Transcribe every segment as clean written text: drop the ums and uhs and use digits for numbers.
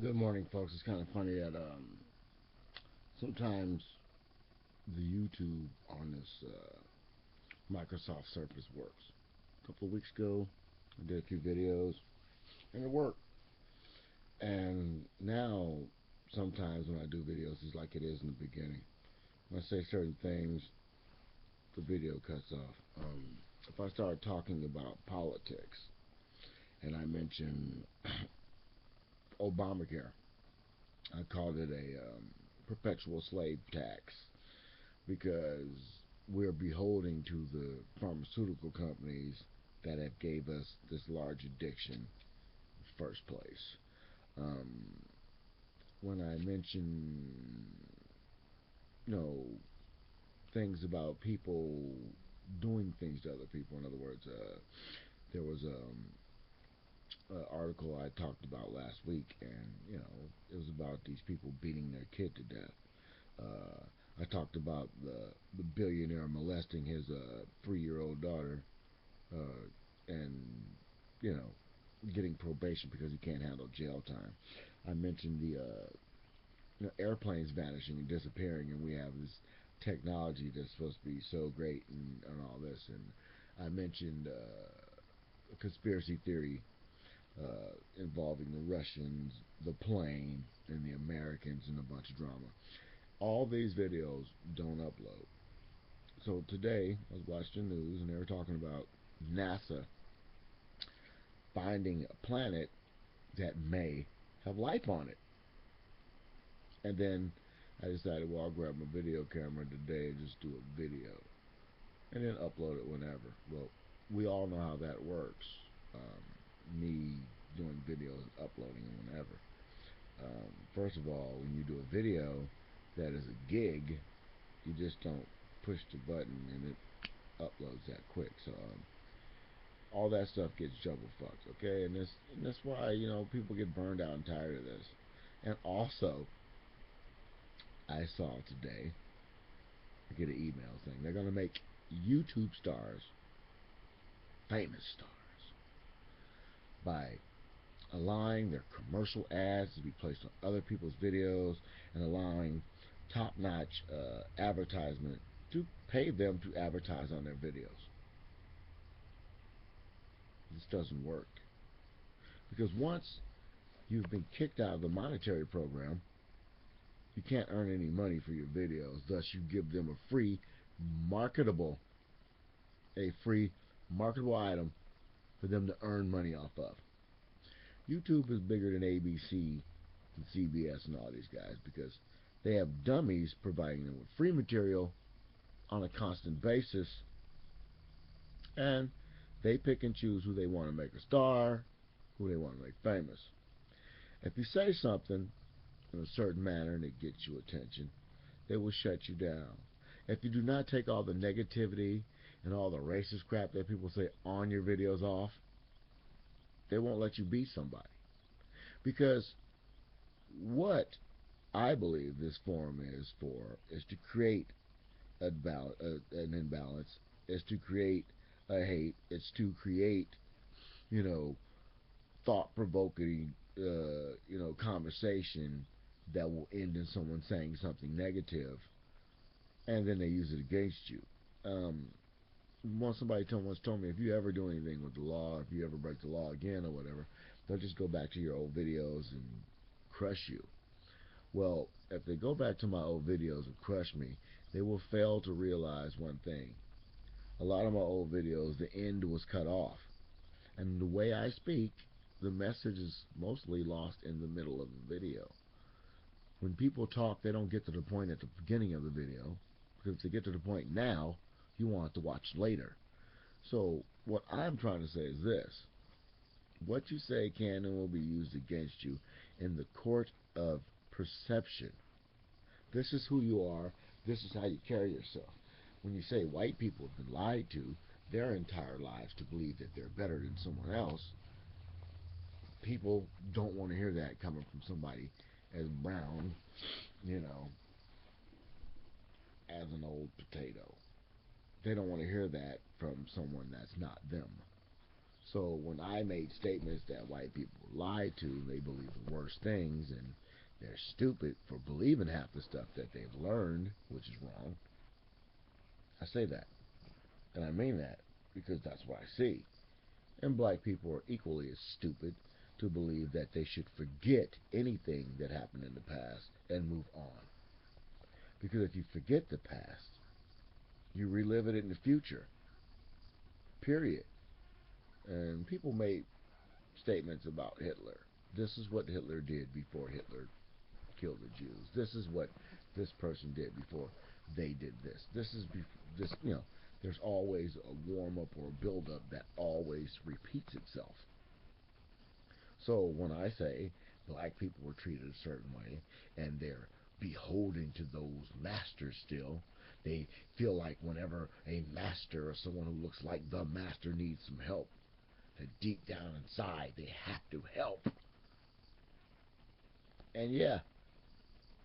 Good morning, folks. It's kind of funny that sometimes the YouTube on this Microsoft Surface works. A couple of weeks ago, I did a few videos and it worked. And now, sometimes when I do videos, it's like it is in the beginning. When I say certain things, the video cuts off. If I start talking about politics and I mention Obamacare, I called it a perpetual slave tax because we're beholding to the pharmaceutical companies that have gave us this large addiction in the first place. Um, when I mention, you know, things about people doing things to other people, in other words, there was an article I talked about last week, and it was about these people beating their kid to death. I talked about the billionaire molesting his 3-year-old daughter, and you know getting probation because he can't handle jail time. I mentioned the airplanes vanishing and disappearing, and we have this technology that's supposed to be so great and all this. And I mentioned a conspiracy theory involving the Russians, the plane, and the Americans, and a bunch of drama. All these videos don't upload. So today I was watching the news and they were talking about NASA finding a planet that may have life on it. And then I decided, well, I'll grab my video camera today and just do a video and then upload it whenever. Well, we all know how that works. Me doing videos and uploading them whenever. First of all, when you do a video that is a gig, you just don't push the button and it uploads that quick. So all that stuff gets jumble fucked, okay? And that's why people get burned out and tired of this. And also, I saw today, I get an email saying they're gonna make YouTube stars famous stars by allowing their commercial ads to be placed on other people's videos and allowing top-notch advertisement to pay them to advertise on their videos. This doesn't work because once you've been kicked out of the monetary program, you can't earn any money for your videos. Thus, you give them marketable, a free marketable item for them to earn money off of. YouTube is bigger than ABC and CBS and all these guys because they have dummies providing them with free material on a constant basis, and they pick and choose who they want to make a star, who they want to make famous. If you say something in a certain manner and it gets you attention, they will shut you down. If you do not take all the negativity and all the racist crap that people say on your videos off, they won't let you be somebody. Because what I believe this forum is for is to create an imbalance, is to create a hate, it's to create, you know, thought provoking, conversation that will end in someone saying something negative, and then they use it against you. Um, Once somebody once told me, if you ever do anything with the law, if you ever break the law again or whatever, they'll just go back to your old videos and crush you. Well, if they go back to my old videos and crush me, they will fail to realize one thing. A lot of my old videos, the end was cut off. And the way I speak, the message is mostly lost in the middle of the video. When people talk, they don't get to the point at the beginning of the video, because if they get to the point now, you want to watch later. So what I'm trying to say is this: what you say can and will be used against you in the court of perception. This is who you are. This is how you carry yourself. When you say white people have been lied to their entire lives to believe that they're better than someone else, people don't want to hear that coming from somebody as brown, you know, as an old potato. They don't want to hear that from someone that's not them. So when I made statements that white people were lied to, they believe the worst things, and they're stupid for believing half the stuff that they've learned, which is wrong. I say that, and I mean that because that's what I see. And black people are equally as stupid to believe that they should forget anything that happened in the past and move on. Because if you forget the past, you relive it in the future. Period. And people made statements about Hitler. This is what Hitler did before Hitler killed the Jews. This is what this person did before they did this. This is this. There's always a warm up or a build up that always repeats itself. So when I say black people were treated a certain way and they're beholden to those masters still, they feel like whenever a master or someone who looks like the master needs some help, that deep down inside they have to help. And yeah,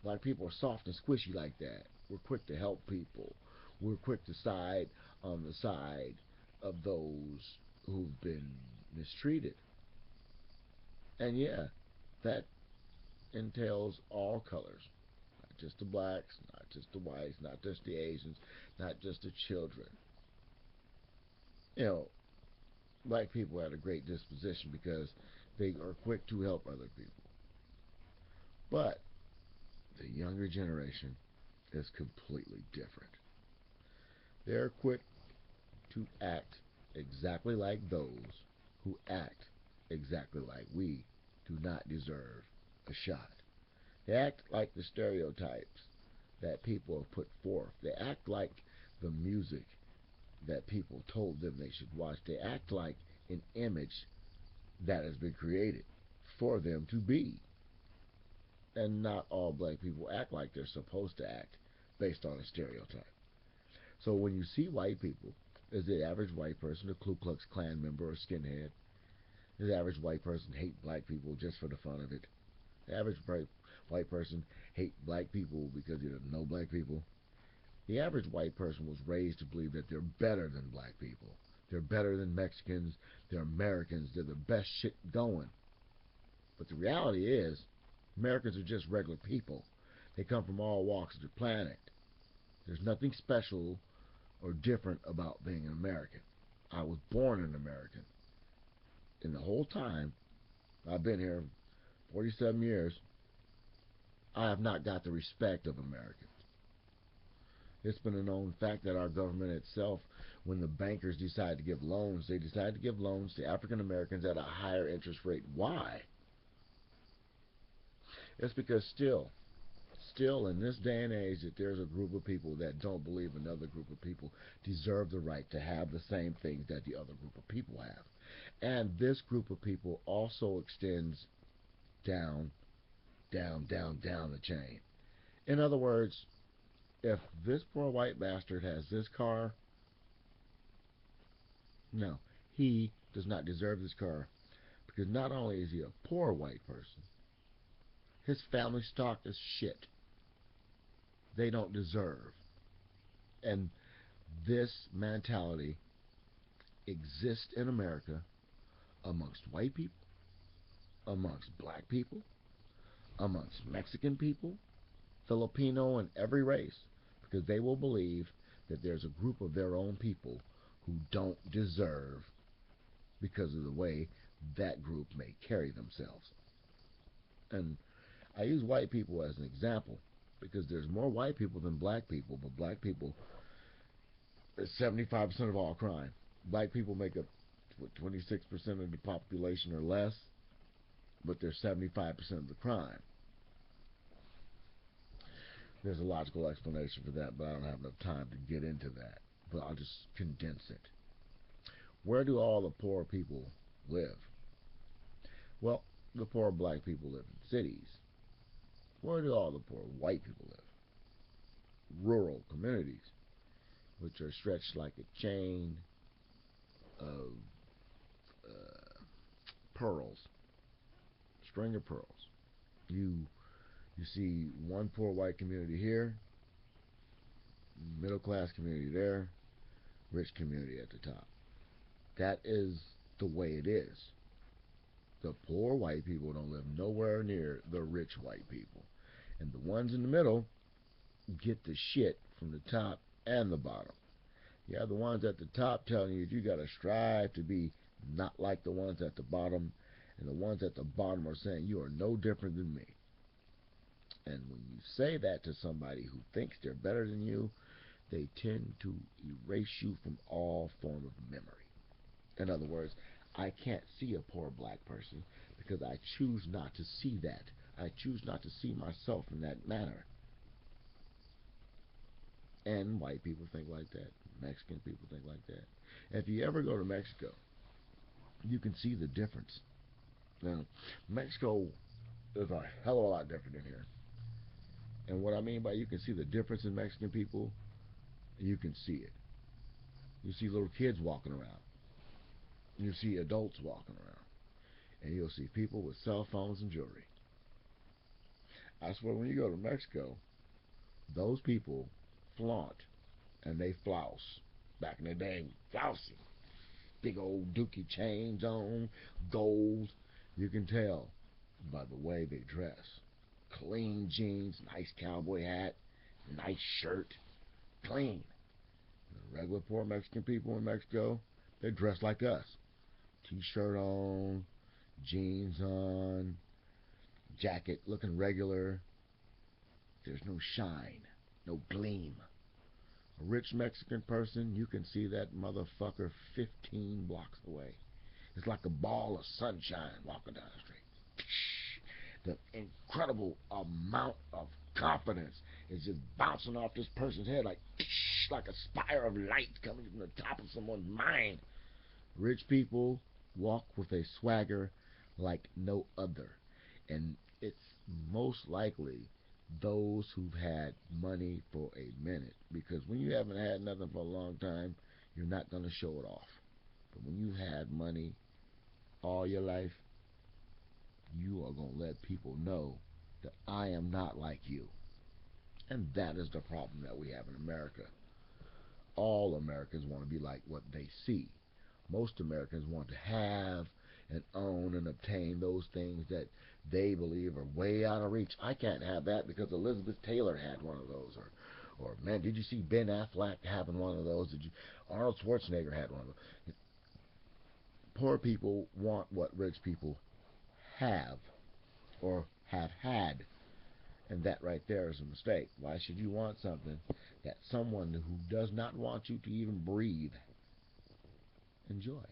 black people are soft and squishy like that. We're quick to help people. We're quick to side on the side of those who've been mistreated. And yeah, that entails all colors, not just the blacks, not just the whites, not just the Asians, not just the children. You know, black people had a great disposition because they are quick to help other people. But the younger generation is completely different. They're quick to act exactly like those who act exactly like we do not deserve a shot. They act like the stereotypes that people have put forth. They act like the music that people told them they should watch. They act like an image that has been created for them to be. And not all black people act like they're supposed to act based on a stereotype. So when you see white people, is the average white person a Ku Klux Klan member or skinhead? Does the average white person hate black people just for the fun of it? The average white person hate black people because he doesn't know black people? The average white person was raised to believe that they're better than black people. They're better than Mexicans. They're Americans. They're the best shit going. But the reality is, Americans are just regular people. They come from all walks of the planet. There's nothing special or different about being an American. I was born an American. And the whole time I've been here 47 years, I have not got the respect of Americans. It's been a known fact that our government itself, when the bankers decide to give loans, they decide to give loans to African Americans at a higher interest rate. Why? It's because still in this day and age, that there's a group of people that don't believe another group of people deserve the right to have the same things that the other group of people have. And this group of people also extends down, down the chain. In other words, if this poor white bastard has this car, no, he does not deserve this car because not only is he a poor white person, his family stock is shit. They don't deserve. And this mentality exists in America amongst white people, amongst black people, amongst Mexican people, Filipino, and every race, because they will believe that there's a group of their own people who don't deserve because of the way that group may carry themselves. And I use white people as an example because there's more white people than black people, but black people is 75% of all crime. Black people make up 26% of the population or less, but they're 75% of the crime. There's a logical explanation for that, but I don't have enough time to get into that. But I'll just condense it. Where do all the poor people live? Well, the poor black people live in cities. Where do all the poor white people live? Rural communities, which are stretched like a chain of uh, pearls, string of pearls. You you see one poor white community here, middle class community there, rich community at the top. That is the way it is. The poor white people don't live nowhere near the rich white people. And the ones in the middle get the shit from the top and the bottom. You have the ones at the top telling you you gotta strive to be not like the ones at the bottom, and the ones at the bottom are saying you are no different than me. And when you say that to somebody who thinks they're better than you, they tend to erase you from all form of memory. In other words, I can't see a poor black person because I choose not to see that. I choose not to see myself in that manner. And white people think like that. Mexican people think like that. If you ever go to Mexico, you can see the difference. Now, Mexico is a hell of a lot different than here. And what I mean by you can see the difference in Mexican people, you can see it. You see little kids walking around. You see adults walking around. And you'll see people with cell phones and jewelry. I swear when you go to Mexico, those people flaunt and they flouse. Back in the day, flousing. Big old dookie chains on, gold. You can tell by the way they dress. Clean jeans, nice cowboy hat, nice shirt, clean. The regular poor Mexican people in Mexico, they dress like us. T-shirt on, jeans on, jacket looking regular. There's no shine, no gleam. A rich Mexican person, you can see that motherfucker 15 blocks away. It's like a ball of sunshine walking down the street. The incredible amount of confidence is just bouncing off this person's head like a spire of light coming from the top of someone's mind. Rich people walk with a swagger like no other. And it's most likely those who've had money for a minute. Because when you haven't had nothing for a long time, you're not going to show it off. But when you've had money all your life, you are going to let people know that I am not like you. And that is the problem that we have in America. All Americans want to be like what they see. Most Americans want to have and own and obtain those things that they believe are way out of reach. I can't have that because Elizabeth Taylor had one of those. Or man, did you see Ben Affleck having one of those? Arnold Schwarzenegger had one of those. Poor people want what rich people have or have had. And that right there is a mistake. Why should you want something that someone who does not want you to even breathe enjoy?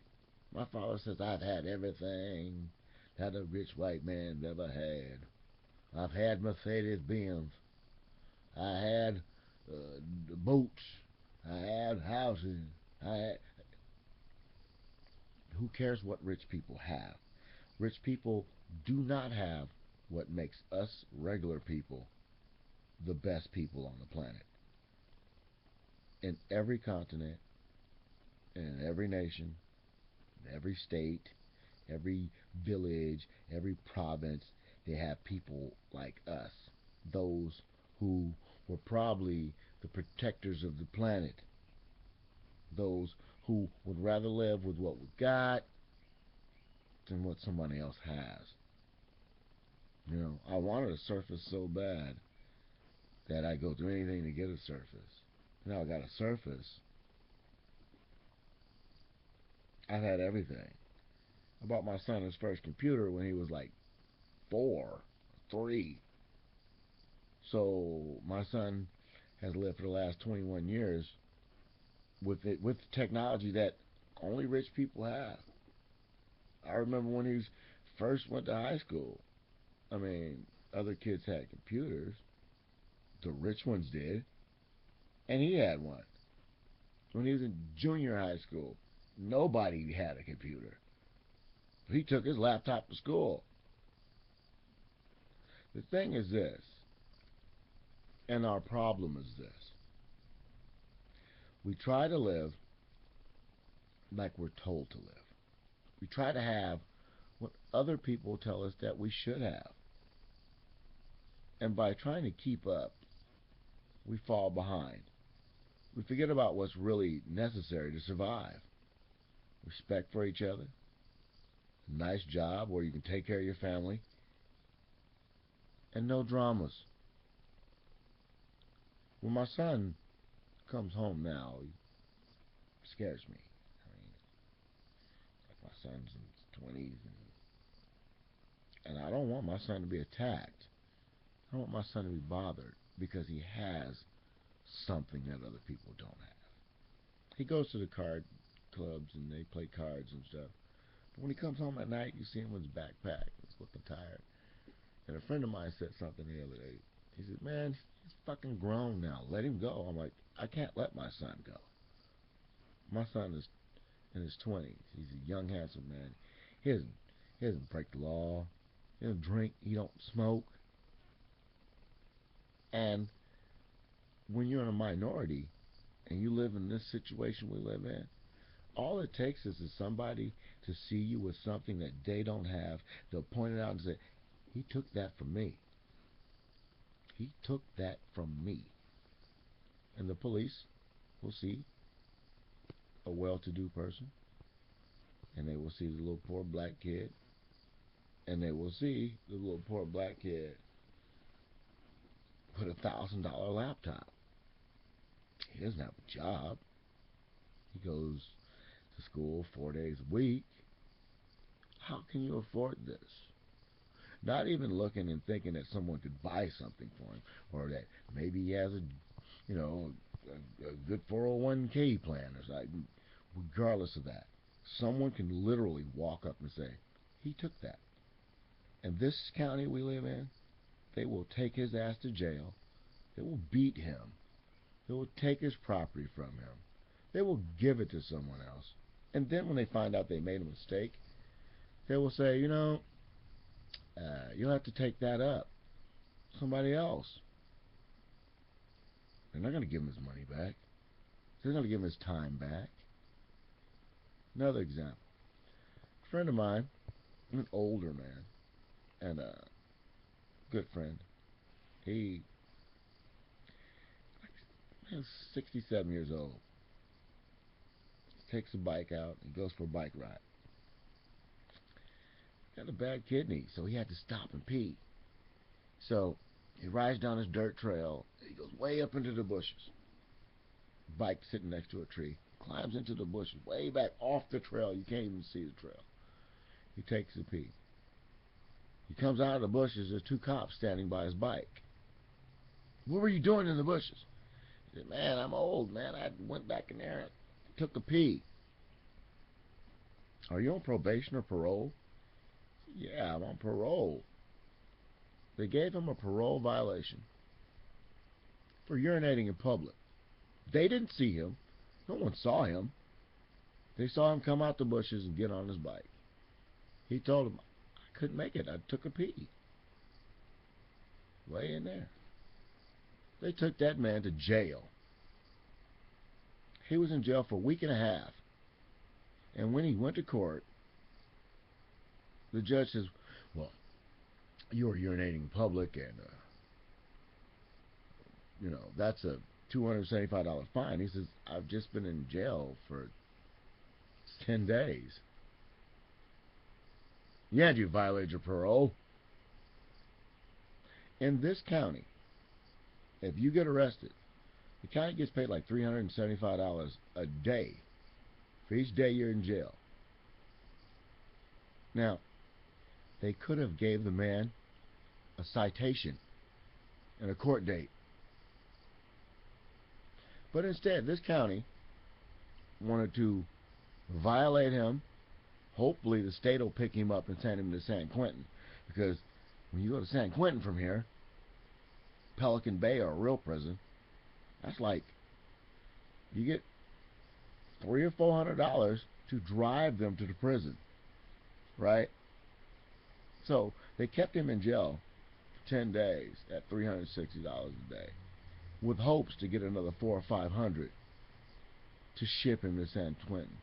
My father says, I've had everything that a rich white man ever had. I've had Mercedes Benz. I had boats. I had houses. I had... Who cares what rich people have? Rich people do not have what makes us regular people the best people on the planet. In every continent, in every nation, in every state, every village, every province, they have people like us. Those who were probably the protectors of the planet. Those who would rather live with what we got than what somebody else has. You know, I wanted a surface so bad that I'd go through anything to get a surface. Now I got a surface. I've had everything. I bought my son his first computer when he was like 4, 3. So my son has lived for the last 21 years with technology that only rich people have. I remember when he first went to high school. I mean, other kids had computers. The rich ones did. And he had one. When he was in junior high school, nobody had a computer. He took his laptop to school. The thing is this, and our problem is this. We try to live like we're told to live. We try to have what other people tell us that we should have. And by trying to keep up, we fall behind. We forget about what's really necessary to survive. Respect for each other, nice job where you can take care of your family, and no dramas. When my son comes home now, he scares me. I mean, like my son's in his 20s, and I don't want my son to be attacked. I don't want my son to be bothered because he has something that other people don't have. He goes to the card clubs and they play cards and stuff. But when he comes home at night, you see him with his backpack. He's looking tired. And a friend of mine said something the other day. He said, "Man, he's fucking grown now. Let him go." I'm like, I can't let my son go. My son is in his 20s. He's a young, handsome man. He doesn't break the law. He doesn't drink. He don't smoke. And when you're in a minority and you live in this situation we live in, all it takes is somebody to see you with something that they don't have. They'll point it out and say, "He took that from me. He took that from me." And the police will see a well-to-do person, and they will see the little poor black kid, and they will see the little poor black kid with $1,000 laptop. He doesn't have a job. He goes to school 4 days a week. How can you afford this? Not even looking and thinking that someone could buy something for him, or that maybe he has a good 401k plan or something. Regardless of that, someone can literally walk up and say, "He took that." In this county we live in, they will take his ass to jail. They will beat him. They will take his property from him. They will give it to someone else. And then when they find out they made a mistake, they will say, you'll have to take that up. Somebody else. They're not going to give him his money back. They're going to give him his time back. Another example. A friend of mine, an older man, and a good friend, he is 67 years old. He takes a bike out. He goes for a bike ride. He had a bad kidney, so he had to stop and pee. So he rides down this dirt trail. He goes way up into the bushes. Bike sitting next to a tree. Climbs into the bushes, way back off the trail. You can't even see the trail. He takes a pee. He comes out of the bushes. There's two cops standing by his bike. "What were you doing in the bushes?" He said, "Man, I'm old, man. I went back in there and took a pee." "Are you on probation or parole?" "Yeah, I'm on parole." They gave him a parole violation for urinating in public. They didn't see him. No one saw him. They saw him come out the bushes and get on his bike. He told them, "I couldn't make it. I took a pee." Way in there. They took that man to jail. He was in jail for a week and a half. And when he went to court, the judge says, "Well, you were urinating in public, and that's a $275 fine." He says, "I've just been in jail for 10 days. Yeah, you violated your parole." In this county, if you get arrested, the county gets paid like $375 a day for each day you're in jail. Now, they could have gave the man a citation and a court date. But instead, this county wanted to violate him. Hopefully the state will pick him up and send him to San Quentin. Because when you go to San Quentin from here, Pelican Bay or a real prison, that's like you get $300 or $400 to drive them to the prison, right? So they kept him in jail for 10 days at $360 a day, with hopes to get another $400 or $500 to ship him to San Quentin.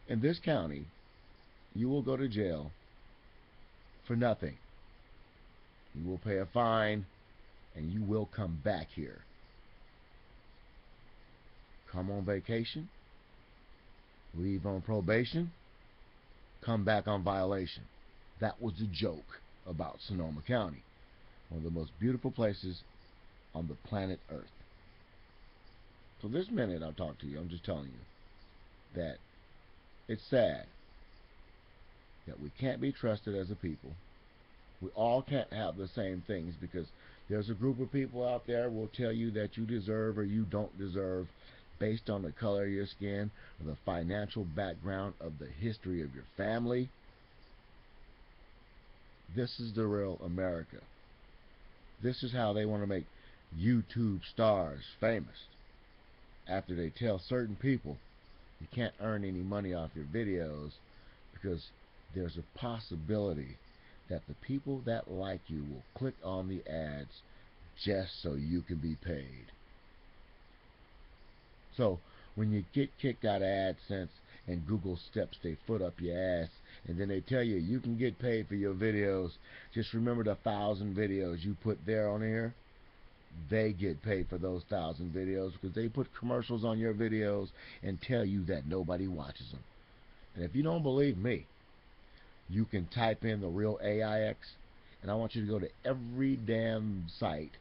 In this county, you will go to jail for nothing. You will pay a fine, and you will come back here. Come on vacation, leave on probation, come back on violation. That was the joke about Sonoma County, one of the most beautiful places on the planet Earth. So this minute I'll talk to you, I'm just telling you that it's sad that we can't be trusted as a people. We all can't have the same things because there's a group of people out there will tell you that you deserve or you don't deserve based on the color of your skin or the financial background of the history of your family. This is the real America. This is how they want to make YouTube stars famous. After they tell certain people you can't earn any money off your videos because there's a possibility that the people that like you will click on the ads just so you can be paid. So when you get kicked out of AdSense and Google steps their foot up your ass and then they tell you you can get paid for your videos, just remember the 1,000 videos you put there on here. They get paid for those 1,000 videos because they put commercials on your videos and tell you that nobody watches them. And if you don't believe me, you can type in the real AIX, and I want you to go to every damn site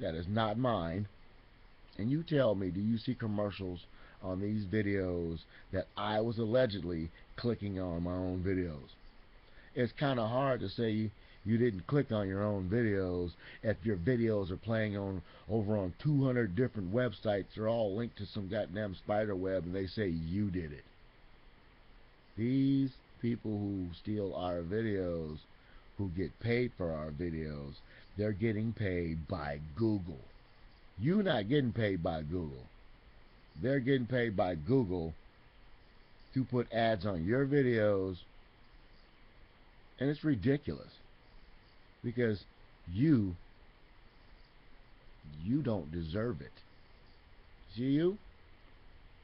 that is not mine, and you tell me, do you see commercials on these videos that I was allegedly clicking on my own videos? It's kind of hard to say you didn't click on your own videos if your videos are playing on over on 200 different websites. They're all linked to some goddamn spider web, and they say you did it. These people who steal our videos, who get paid for our videos, they're getting paid by Google. You're not getting paid by Google. They're getting paid by Google to put ads on your videos, and it's ridiculous because you don't deserve it. See,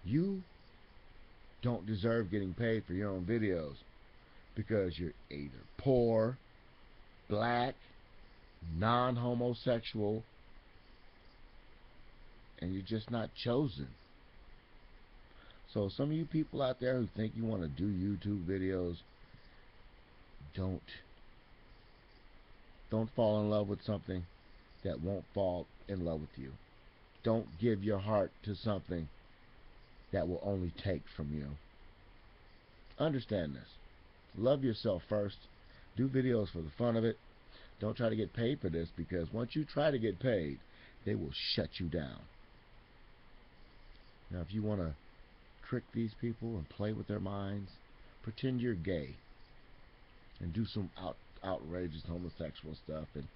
you don't deserve getting paid for your own videos because you're either poor, black, non-homosexual, and you're just not chosen. So some of you people out there who think you want to do YouTube videos, don't fall in love with something that won't fall in love with you. Don't give your heart to something that will only take from you. Understand this. Love yourself first. Do videos for the fun of it. Don't try to get paid for this because once you try to get paid, they will shut you down. Now, if you want to trick these people and play with their minds, pretend you're gay and do some outrageous homosexual stuff and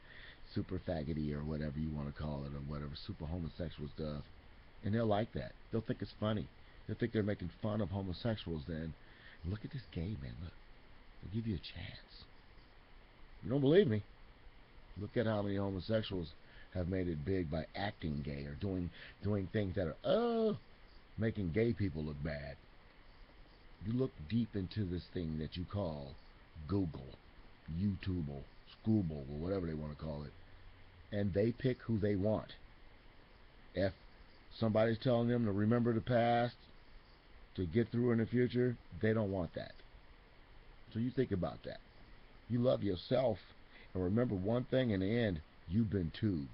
super faggoty or whatever you want to call it or whatever, super homosexual stuff. And they'll like that. They'll think it's funny. They'll think they're making fun of homosexuals then. Look at this gay man. Look. They'll give you a chance. You don't believe me? Look at how many homosexuals have made it big by acting gay or doing things that are making gay people look bad. You look deep into this thing that you call Google, YouTube, Scooble, or whatever they want to call it, and they pick who they want. If somebody's telling them to remember the past to get through in the future, they don't want that. So you think about that. You love yourself, and remember one thing in the end, you've been tubed.